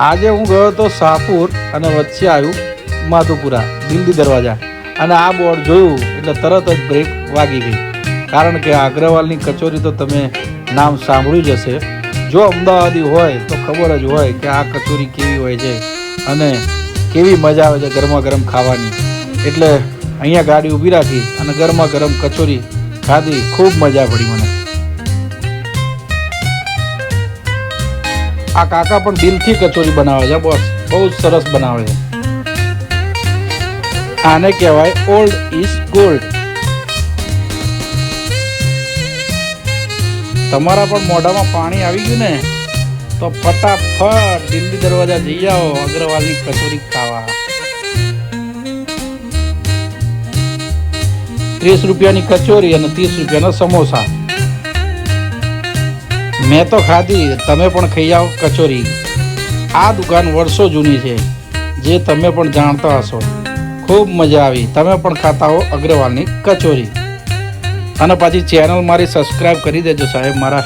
આજે હું ગયો તો શાહપુર અને વચ્ચે આવ્યું માધુપુરા દિલ્હી દરવાજા અને આ બોર્ડ જોયું એટલે તરત જ બ્રેક વાગી ગઈ, કારણ કે અગ્રવાલની કચોરી તો તમે નામ સાંભળ્યું જ હશે. જો અમદાવાદી હોય તો ખબર જ હોય કે આ કચોરી કેવી હોય છે અને કેવી મજા આવે છે ગરમા ગરમ ખાવાની. એટલે અહીંયા ગાડી ઊભી રાખી અને ગરમા ગરમ કચોરી ખાધી, ખૂબ મજા પડી મને. આ કાકા પણ દિલથી કચોરી બનાવે છે બોસ, બહુ જ સરસ બનાવે છે. આને કહેવાય ઓલ્ડ ઇઝ ગોલ્ડ. તમારા પણ મોઢામાં પાણી આવી ગયું ને તો ફટાફટ દિલ્હી દરવાજા જઈ આવો અગ્રવાલની કચોરી ખાવા. 30 રૂપિયાની કચોરી અને 30 રૂપિયાના સમોસા. મેં તો ખાધી, તમે પણ ખાઈ આવો કચોરી. આ દુકાન વર્ષો જૂની છે, જે તમે પણ જાણતા હશો. ખૂબ મજા આવી. તમે પણ ખાતા હો અગ્રવાલની કચોરી. અને પાછી ચેનલ મારી સબસ્ક્રાઈબ કરી દેજો સાહેબ મારા.